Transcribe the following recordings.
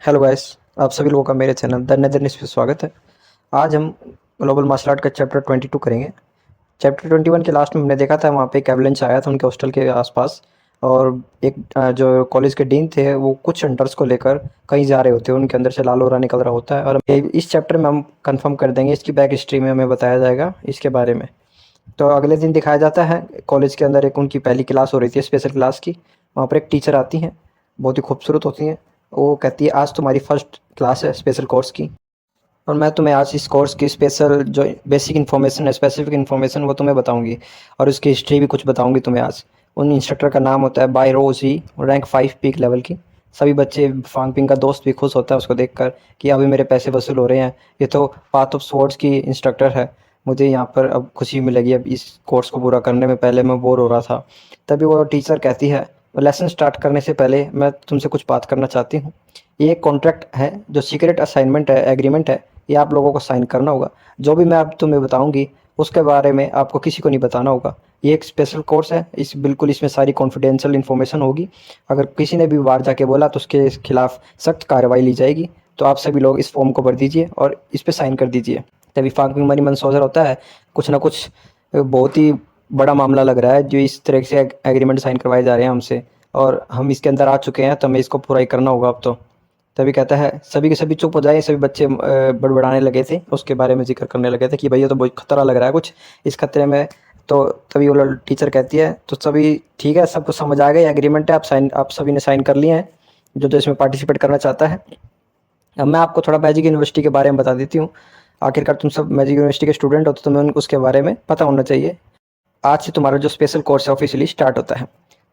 Hello guys. आप सभी लोगों का मेरे चैनल द नेदरलैंड्स पे स्वागत है। आज हम ग्लोबल मार्शल आर्ट का चैप्टर 22 करेंगे। चैप्टर 21 के लास्ट में हमने देखा था, वहाँ पे एक एवलेंच आया था उनके हॉस्टल के आसपास। और एक जो कॉलेज के डीन थे वो कुछ हंटर्स को लेकर कहीं जा रहे होते हैं, उनके अंदर से लाल ओरा निकल रहा होता है। और इस चैप्टर में हम कंफर्म कर देंगे, इसकी बैक हिस्ट्री में हमें बताया जाएगा इसके बारे में। तो अगले दिन दिखाया जाता है कॉलेज के अंदर एक उनकी पहली क्लास हो रही थी, स्पेशल क्लास की। वहाँ पर एक टीचर आती हैं, बहुत ही खूबसूरत होती हैं। वो कहती है आज तुम्हारी फर्स्ट क्लास है स्पेशल कोर्स की, और मैं तुम्हें आज इस कोर्स की स्पेशल जो बेसिक इन्फॉर्मेशन है, स्पेसिफिक इन्फॉर्मेशन वो तुम्हें बताऊंगी। और उसकी हिस्ट्री भी कुछ बताऊंगी तुम्हें आज। उन इंस्ट्रक्टर का नाम होता है बाय रोजी, रैंक 5 पीक लेवल की। सभी बच्चे, फांग पिंग का दोस्त भी खुश होता है उसको देखकर कि अभी मेरे पैसे वसूल हो रहे हैं, ये तो पाथ ऑफ स्वॉर्ड्स की इंस्ट्रक्टर है। मुझे यहाँ पर अब खुशी मिलेगी अब इस कोर्स को पूरा करने में, पहले मैं बोर हो रहा था। तभी वो टीचर कहती है, लेसन स्टार्ट करने से पहले मैं तुमसे कुछ बात करना चाहती हूँ। ये एक कॉन्ट्रैक्ट है जो सीक्रेट असाइनमेंट है, एग्रीमेंट है। ये आप लोगों को साइन करना होगा। जो भी मैं अब तुम्हें बताऊंगी उसके बारे में आपको किसी को नहीं बताना होगा। ये एक स्पेशल कोर्स है, इस बिल्कुल इसमें सारी कॉन्फिडेंशियल इन्फॉर्मेशन होगी। अगर किसी ने भी बाहर जाके बोला तो उसके खिलाफ सख्त कार्रवाई ली जाएगी। तो आप सभी लोग इस फॉर्म को भर दीजिए और इस पर साइन कर दीजिए। तभी फाक मनी मंसोजर होता है, कुछ ना कुछ बहुत ही बड़ा मामला लग रहा है जो इस तरह से एग्रीमेंट साइन करवाए जा रहे हैं हमसे। और हम इसके अंदर आ चुके हैं तो हमें इसको पूरा ही करना होगा अब तो। तभी कहता है सभी के सभी चुप हो जाए। सभी बच्चे बड़बड़ाने लगे थे, उसके बारे में जिक्र करने लगे थे कि भैया तो बहुत खतरा लग रहा है कुछ इस खतरे में। तो तभी वो टीचर कहती है तो सभी ठीक है, सबको समझ आ गया, एग्रीमेंट है, आप सभी ने साइन कर लिए हैं जो जो इसमें पार्टिसिपेट करना चाहता है। अब मैं आपको थोड़ा मैजिक यूनिवर्सिटी के बारे में बता देती हूँ। आखिरकार तुम सब मैजिक यूनिवर्सिटी के स्टूडेंट हो तो तुम्हें उसके बारे में पता होना चाहिए। आज से तुम्हारा जो स्पेशल कोर्स है ऑफिशियली स्टार्ट होता है।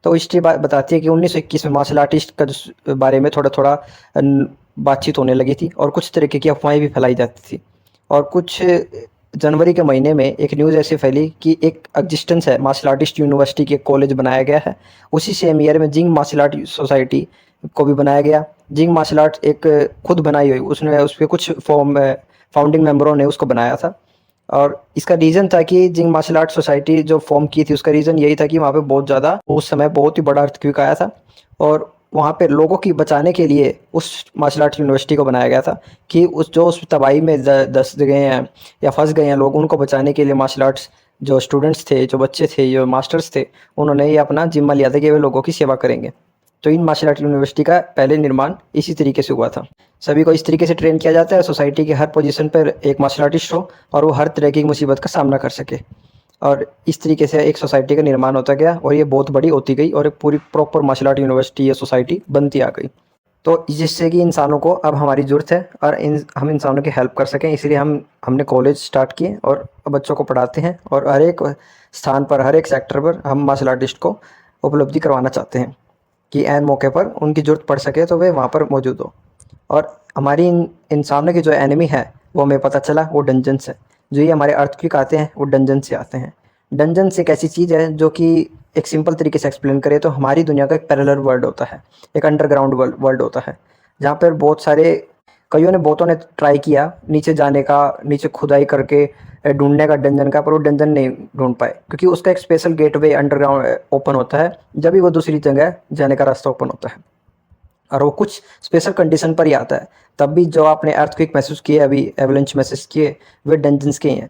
तो हिस्ट्री बताती है कि 1921 में मार्शल आर्टिस्ट का बारे में थोड़ा थोड़ा बातचीत होने लगी थी और कुछ तरीके की अफवाहें भी फैलाई जाती थी। और कुछ जनवरी के महीने में एक न्यूज़ ऐसी फैली कि एक एग्जिस्टेंस है, मार्शल आर्टिस्ट यूनिवर्सिटी के कॉलेज बनाया गया है। उसी सेम ईयर में जिंग मार्शल आर्ट सोसाइटी को भी बनाया गया। जिंग मार्शल आर्ट एक खुद बनाई हुई, उसने उस पर कुछ फाउंडिंग मेंबरों ने उसको बनाया था। और इसका रीज़न था कि जिंग मार्शल आर्ट सोसाइटी जो फॉर्म की थी उसका रीज़न यही था कि वहाँ पे बहुत ज़्यादा उस समय बहुत ही बड़ा अर्थक्वेक आया था। और वहाँ पे लोगों की बचाने के लिए उस मार्शल आर्ट यूनिवर्सिटी को बनाया गया था कि उस तबाही में दस गए हैं या फंस गए हैं लोग, उनको बचाने के लिए मार्शल आर्ट्स जो स्टूडेंट्स थे, जो बच्चे थे, जो मास्टर्स थे, उन्होंने ये अपना जिम्मा लिया था कि वे लोगों की सेवा करेंगे। तो इन मार्शल आर्ट यूनिवर्सिटी का पहले निर्माण इसी तरीके से हुआ था। सभी को इस तरीके से ट्रेन किया जाता है सोसाइटी के हर पोजीशन पर एक मार्शल आर्टिस्ट हो और वो हर तरह की मुसीबत का सामना कर सके। और इस तरीके से एक सोसाइटी का निर्माण होता गया और ये बहुत बड़ी होती गई और एक पूरी प्रॉपर मार्शल आर्ट यूनिवर्सिटी या सोसाइटी बनती आ गई। तो जिससे कि इंसानों को अब हमारी ज़रूरत है और हम इंसानों की हेल्प कर सकें, इसलिए हमने कॉलेज स्टार्ट किए और बच्चों को पढ़ाते हैं। और हर एक स्थान पर, हर एक सेक्टर पर हम मार्शल आर्टिस्ट को उपलब्धि करवाना चाहते हैं कि ऐन मौके पर उनकी ज़रूरत पड़ सके तो वे वहाँ पर मौजूद हो। और हमारी इंसानों की जो एनिमी है वो हमें पता चला, वो डंजन्स है। जो ये हमारे अर्थक्वेक आते हैं वो डंजन से आते हैं। डंजन्स एक ऐसी चीज़ है जो कि एक सिंपल तरीके से एक्सप्लेन करें तो हमारी दुनिया का एक पैरेलल वर्ल्ड होता है, एक अंडरग्राउंड वर्ल्ड होता है, जहाँ पर बहुत सारे कईयों ने बहुतों ने ट्राई किया नीचे जाने का, नीचे खुदाई करके ढूंढने का डंजन का, पर वो डंजन नहीं ढूंढ पाए क्योंकि उसका एक स्पेशल गेटवे अंडरग्राउंड ओपन होता है जब भी वो दूसरी जगह जाने का रास्ता ओपन होता है। और वो कुछ स्पेशल कंडीशन पर ही आता है। तब भी जो आपने अर्थक्वेक महसूस किए, अभी एवलेंच महसूस किए, वे डंजन्स के ही हैं।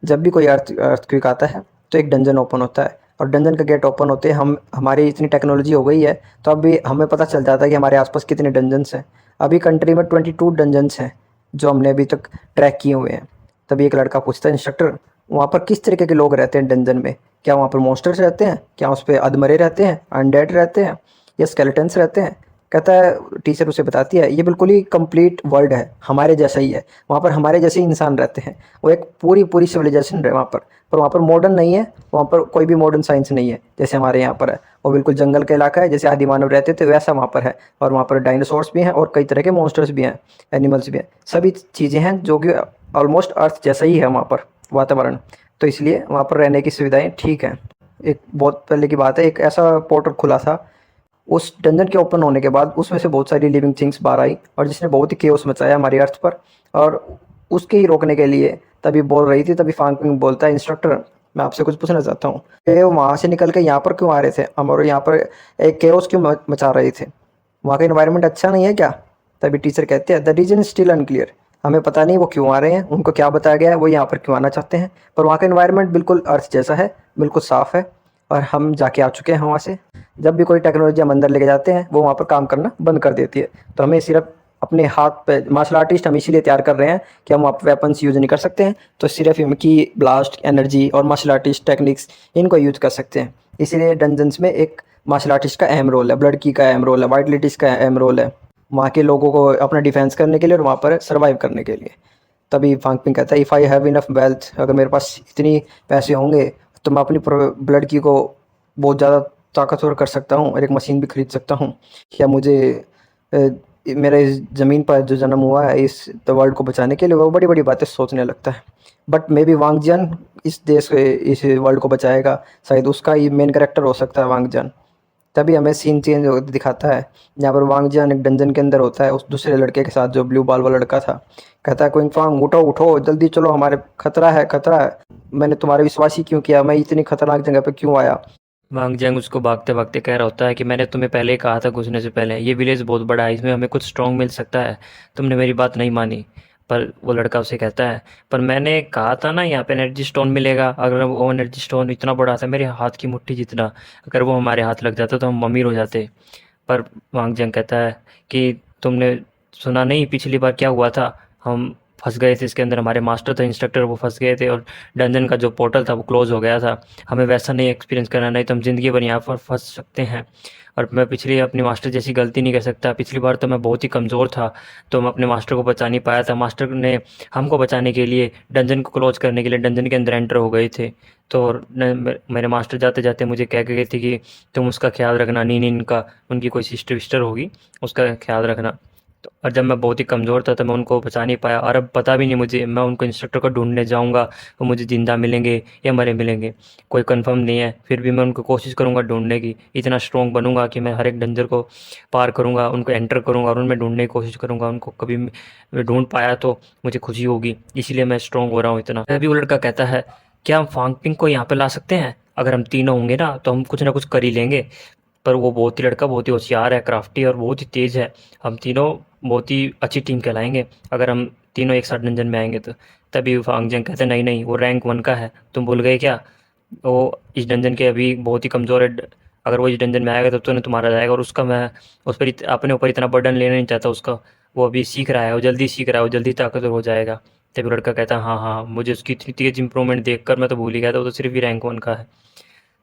जब भी कोई अर्थक्वेक आता है तो एक डंजन ओपन होता है और डंजन का गेट ओपन होते हम हमारी इतनी टेक्नोलॉजी हो गई है तो अभी हमें पता चल जाता है कि हमारे आसपास कितने डंजन्स हैं। अभी कंट्री में 22 डंजन्स हैं जो हमने अभी तक ट्रैक किए हुए हैं। तभी एक लड़का पूछता है, इंस्ट्रक्टर वहाँ पर किस तरीके के लोग रहते हैं डंजन में? क्या वहाँ पर मॉन्स्टर्स रहते हैं? क्या उस पर अधमरे रहते हैं, अनडेड रहते हैं, या स्केलेटन्स रहते हैं? कहता है, टीचर उसे बताती है ये बिल्कुल ही कंप्लीट वर्ल्ड है, हमारे जैसा ही है। वहाँ पर हमारे जैसे ही इंसान रहते हैं। वो एक पूरी पूरी सिविलाइजेशन है वहाँ पर वहाँ पर मॉडर्न नहीं है, वहाँ पर कोई भी मॉडर्न साइंस नहीं है जैसे हमारे यहाँ पर है। वो बिल्कुल जंगल का इलाका है, जैसे आदि मानव रहते थे वैसा वहाँ पर है। और वहाँ पर डायनासोर्स भी हैं और कई तरह के मॉन्स्टर्स भी हैं, एनिमल्स भी हैं, सभी चीज़ें हैं जो कि ऑलमोस्ट अर्थ जैसा ही है वहाँ पर वातावरण। तो इसलिए वहाँ पर रहने की सुविधाएँ ठीक हैं। एक बहुत पहले की बात है, एक ऐसा पोर्टल खुला था उस डंजन के ओपन होने के बाद, उसमें से बहुत सारी लिविंग थिंग्स बाहर आई और जिसने बहुत ही केओस मचाया हमारी अर्थ पर। और उसके ही रोकने के लिए तभी बोल रही थी, तभी फांग बोलता है, इंस्ट्रक्टर मैं आपसे कुछ पूछना चाहता हूँ, ये वहाँ से निकल के यहाँ पर क्यों आ रहे थे हम और यहाँ पर एक केओस क्यों मचा रहे थे? वहाँ का इन्वायरमेंट अच्छा नहीं है क्या? तभी टीचर कहते हैं द रीजन स्टिल अनक्लियर, हमें पता नहीं वो क्यों आ रहे हैं, उनको क्या बताया गया है, वो यहाँ पर क्यों आना चाहते हैं। पर वहाँ का इन्वायरमेंट बिल्कुल अर्थ जैसा है, बिल्कुल साफ़ है, और हम जाके आ चुके हैं वहाँ से। जब भी कोई टेक्नोलॉजी हम अंदर लेके जाते हैं वो वहाँ पर काम करना बंद कर देती है। तो हमें सिर्फ अपने हाथ पे मार्शल आर्टिस्ट हम इसीलिए तैयार कर रहे हैं कि हम वहाँ पर वेपन्स यूज़ नहीं कर सकते हैं, तो सिर्फ इनकी ब्लास्ट एनर्जी और मार्शल आर्टिस्ट टेक्निक्स इनको यूज़ कर सकते हैं। इसीलिए डंजन्स में एक मार्शल आर्टिस्ट का अहम रोल है, ब्लड की का अहम रोल है, वाइट लेडीज का अहम रोल है, वहाँ के लोगों को अपना डिफेंस करने के लिए और वहाँ पर सर्वाइव करने के लिए। तभी फांग पिंग कहता है if I have enough wealth, अगर मेरे पास इतनी पैसे होंगे तो मैं अपनी ब्लड की को बहुत ज़्यादा ताकतवर कर सकता हूँ और एक मशीन भी खरीद सकता हूँ। क्या मुझे मेरे इस ज़मीन पर जो जन्म हुआ है इस वर्ल्ड को बचाने के लिए, वो बड़ी बड़ी बातें सोचने लगता है। बट मे बी वांग जियन इस देश को, इस वर्ल्ड को बचाएगा, शायद उसका ही मेन कैरेक्टर हो सकता है वांग जियन। तभी हमें सीन चेंज दिखाता है, जहाँ पर वांग जियन एक डंजन के अंदर होता है उस दूसरे लड़के के साथ जो ब्लू बाल वाला लड़का था। कहता है क्विंग फांग उठो उठो जल्दी चलो, हमारे खतरा है खतरा है, मैंने तुम्हारे विश्वास ही क्यों किया, मैं इतनी खतरनाक जगह पे क्यों आया। वांग जंग उसको भागते भागते कह रहा होता है कि मैंने तुम्हें पहले ही कहा था घुसने से पहले, ये विलेज बहुत बड़ा है, इसमें हमें कुछ स्ट्रॉन्ग मिल सकता है, तुमने मेरी बात नहीं मानी। पर वो लड़का उसे कहता है, पर मैंने कहा था ना यहाँ पे एनर्जी स्टोन मिलेगा, अगर वो एनर्जी स्टोन इतना बड़ा था मेरे हाथ की मुट्ठी जितना, अगर वो हमारे हाथ लग जाता तो हम अमीर हो जाते। पर वांग जंग कहता है कि तुमने सुना नहीं पिछली बार क्या हुआ था, हम फंस गए थे इसके अंदर, हमारे मास्टर थे इंस्ट्रक्टर वो फंस गए थे और डंजन का जो पोर्टल था वो क्लोज हो गया था, हमें वैसा नहीं एक्सपीरियंस करना, नहीं तो हम ज़िंदगी भर यहाँ पर फंस सकते हैं। और मैं पिछली अपनी मास्टर जैसी गलती नहीं कर सकता, पिछली बार तो मैं बहुत ही कमज़ोर था तो मैं अपने मास्टर को बचा नहीं पाया था, मास्टर ने हमको बचाने के लिए डंजन को क्लोज करने के लिए डंजन के अंदर एंटर हो गए थे। तो मेरे मास्टर जाते जाते मुझे कह के गए थे कि तुम उसका ख्याल रखना, नीन इनका उनकी कोई सिस्टर विस्टर होगी उसका ख्याल रखना। तो और जब मैं बहुत ही कमज़ोर था तो मैं उनको बचा नहीं पाया, और अब पता भी नहीं मुझे, मैं उनको इंस्ट्रक्टर को ढूंढने जाऊंगा वो मुझे ज़िंदा मिलेंगे या मरे मिलेंगे, कोई कंफर्म नहीं है, फिर भी मैं उनको कोशिश करूंगा ढूंढने की, इतना स्ट्रॉन्ग बनूंगा कि मैं हर एक डंजर को पार करूंगा, उनको एंटर करूंगा और उनमें ढूंढने की कोशिश करूंगा, उनको कभी मैं ढूंढ पाया तो मुझे खुशी होगी, इसलिए मैं स्ट्रॉन्ग हो रहा हूँ इतना। अभी वो लड़का कहता है क्या हम फांगपिंग को यहाँ पे ला सकते हैं, अगर हम तीनों होंगे ना कुछ कर ही लेंगे। पर वो बहुत ही लड़का बहुत ही होशियार है, क्राफ्टी और बहुत ही तेज़ है, हम तीनों बहुत ही अच्छी टीम कहलाएंगे अगर हम तीनों एक साथ डंजन में आएंगे तो। तभी फांग जंग कहते हैं नहीं नहीं वो रैंक 1 का है, तुम भूल गए क्या, वो इस डंजन के अभी बहुत ही कमज़ोर है, अगर वो इस डंजन में आएगा तब तो तुम्हारा जाएगा, और उसका मैं उस पर अपने ऊपर इतना बर्डन लेना नहीं चाहता उसका, वो अभी सीख रहा है, वो जल्दी सीख रहा है, वो जल्दी ताकतवर हो जाएगा। तभी लड़का कहता है हाँ हाँ मुझे उसकी इतनी तेज़ इंप्रूवमेंट देख कर मैं तो भूल ही गया था, वो तो सिर्फ ही रैंक 1 का है।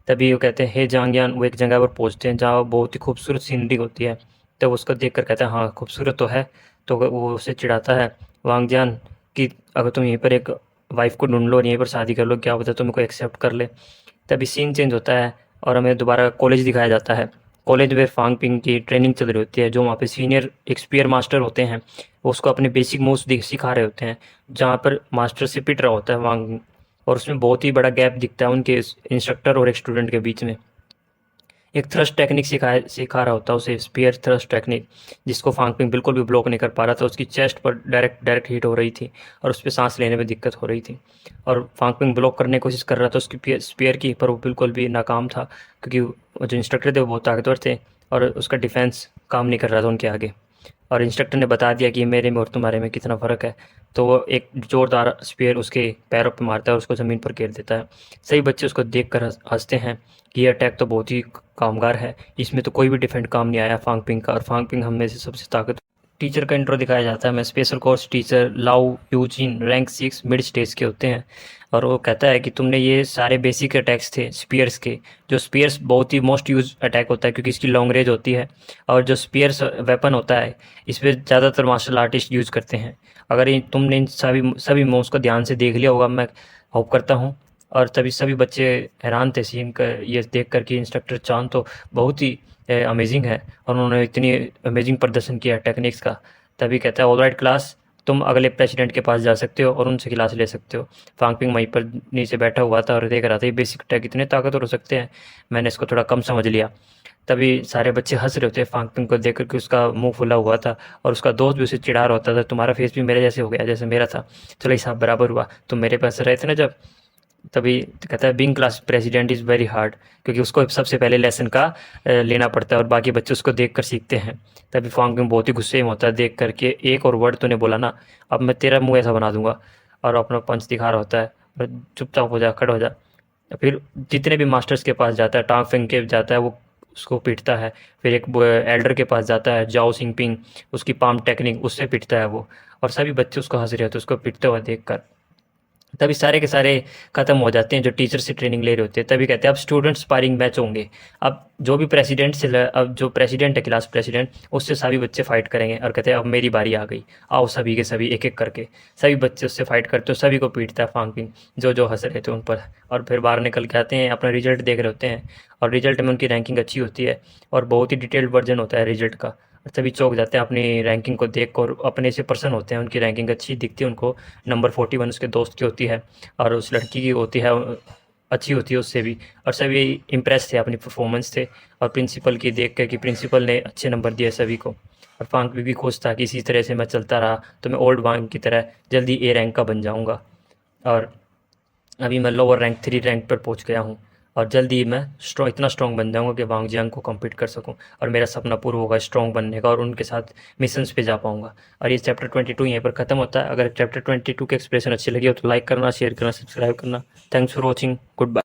तभी वो कहते हैं हे जांगयान, वो एक जगह पर पहुंचते हैं जहाँ बहुत ही खूबसूरत सीनरी होती है, तो उसको देख कर कहता है हाँ खूबसूरत तो है, तो वो उसे चिढ़ाता है वांग जान कि अगर तुम यहीं पर एक वाइफ को ढूंढ लो और यहीं पर शादी कर लो, क्या पता तुमको एक्सेप्ट कर ले। तभी सीन चेंज होता है और हमें दोबारा कॉलेज दिखाया जाता है, कॉलेज में फांग पिंग की ट्रेनिंग चल रही होती है, जो वहाँ पे सीनियर एक स्पीयर मास्टर होते हैं वो उसको अपने बेसिक मूव्स सिखा रहे होते हैं, जहाँ पर मास्टर से पिट रहा होता है वांग, और उसमें बहुत ही बड़ा गैप दिखता है उनके इंस्ट्रक्टर और एक स्टूडेंट के बीच में। एक थ्रस्ट टेक्निक सिखा रहा होता है उसे, स्पीयर थ्रस्ट टेक्निक, जिसको फांगपिंग बिल्कुल भी ब्लॉक नहीं कर पा रहा था, उसकी चेस्ट पर डायरेक्ट डायरेक्ट हिट हो रही थी और उस पर सांस लेने में दिक्कत हो रही थी, और फांगपिंग ब्लॉक करने की कोशिश कर रहा था उसकी स्पीयर की, पर वो बिल्कुल भी नाकाम था क्योंकि जो इंस्ट्रक्टर थे वो बहुत ताकतवर थे और उसका डिफेंस काम नहीं कर रहा था उनके आगे, और इंस्ट्रक्टर ने बता दिया कि मेरे में और तुम्हारे में कितना फ़र्क है, तो वो एक ज़ोरदार स्पेयर उसके पैरों पे मारता है और उसको ज़मीन पर गिर देता है। सभी बच्चे उसको देख कर हंसते हैं कि ये अटैक तो बहुत ही कामगार है, इसमें तो कोई भी डिफेंड काम नहीं आया फांगपिंग का, और फांगपिंग हम में से सबसे ताकत। टीचर का इंट्रो दिखाया जाता है, मैं स्पेशल कोर्स टीचर लाओ यूजिन रैंक 6 मिड स्टेज के होते हैं, और वो कहता है कि तुमने ये सारे बेसिक अटैक्स थे स्पीयर्स के, जो स्पीयर्स बहुत ही मोस्ट यूज अटैक होता है क्योंकि इसकी लॉन्ग रेंज होती है, और जो स्पीयर्स वेपन होता है इस पर ज़्यादातर मार्शल आर्टिस्ट यूज़ करते हैं। अगर तुमने इन सभी मूव्स को ध्यान से देख लिया होगा, मैं होप करता हूँ। और तभी सभी बच्चे हैरान थे सीन का ये देख कर कि इंस्ट्रक्टर चांद तो बहुत ही अमेजिंग है और उन्होंने इतनी अमेजिंग प्रदर्शन किया टेक्निक्स का। तभी कहता है ऑलराइट क्लास, तुम अगले प्रेसिडेंट के पास जा सकते हो और उनसे क्लास ले सकते हो। फांगपिंग वहीं पर नीचे बैठा हुआ था और देख रहा था ये बेसिक अटैक इतने ताकतवर हो सकते हैं, मैंने इसको थोड़ा कम समझ लिया। तभी सारे बच्चे हंस रहे होते फांगपिंग को देख कर कि उसका मुंह फुला हुआ था और उसका दोस्त भी उसे चिढ़ा रहा होता था, तुम्हारा फेस भी मेरे जैसे हो गया जैसे मेरा था, चलो हिसाब बराबर हुआ, तुम मेरे पास रहे थे ना जब, तभी तो कहता है being class president is very hard, क्योंकि उसको सबसे पहले लेसन का लेना पड़ता है और बाकी बच्चे उसको देख कर सीखते हैं। तभी फांग बहुत ही गुस्से में होता है देख करके, एक और वर्ड तूने बोला ना, अब मैं तेरा मुंह ऐसा बना दूंगा, और अपना पंच दिखा रहा होता है, और चुपचाप हो जा, खड़ा हो जा। फिर जितने भी मास्टर्स के पास जाता है, टांग फेंक के जाता है वो, उसको पीटता है। फिर एक एल्डर के पास जाता है, जाओ सिंगपिंग, उसकी पाम टेक्निक, उससे पीटता है वो, और सभी बच्चे उसको हंस रहे होते हैं उसको पीटते हुए देख कर। तभी सारे के सारे खत्म हो जाते हैं जो टीचर से ट्रेनिंग ले रहे होते हैं। तभी कहते हैं अब स्टूडेंट स्पारिंग मैच होंगे। अब जो भी प्रेसिडेंट से अब जो प्रेसिडेंट है, क्लास प्रेसिडेंट, उससे सभी बच्चे फाइट करेंगे और कहते हैं अब मेरी बारी आ गई, आओ सभी के सभी एक एक करके। सभी बच्चे उससे फाइट करते हो, सभी को पीटता है फांग, जो हंस रहे थे उन पर। और फिर बाहर निकल के आते हैं, अपना रिजल्ट देख रहे होते हैं, और रिजल्ट में उनकी रैंकिंग अच्छी होती है, और बहुत ही डिटेल्ड वर्जन होता है रिजल्ट का। और सभी चौंक जाते हैं अपनी रैंकिंग को देख कर, अपने से पर्सन होते हैं, उनकी रैंकिंग अच्छी दिखती है उनको। नंबर 41 उसके दोस्त की होती है, और उस लड़की की होती है अच्छी होती है उससे भी। और सभी इम्प्रेस थे अपनी परफॉर्मेंस से, और प्रिंसिपल की देख कर कि प्रिंसिपल ने अच्छे नंबर दिए सभी को। और फांक भी खुश था कि इसी तरह से मैं चलता रहा तो मैं ओल्ड वांग की तरह जल्दी ए रैंक का बन जाऊंगा, और अभी मैं लोअर रैंक 3 रैंक पर पहुंच गया हूँ, और जल्दी ही मैं इतना स्ट्रॉन्ग बन जाऊंगा कि वांग जियांग को कम्पीट कर सकूं, और मेरा सपना पूरा होगा स्ट्रॉन्ग बनने का, और उनके साथ मिशंस पे जा पाऊंगा। और ये चैप्टर 22 यहीं पर ख़त्म होता है। अगर चैप्टर 22 के एक्सप्रेशन अच्छे लगे हो तो लाइक करना, शेयर करना, सब्सक्राइब करना। Thanks for watching, good bye.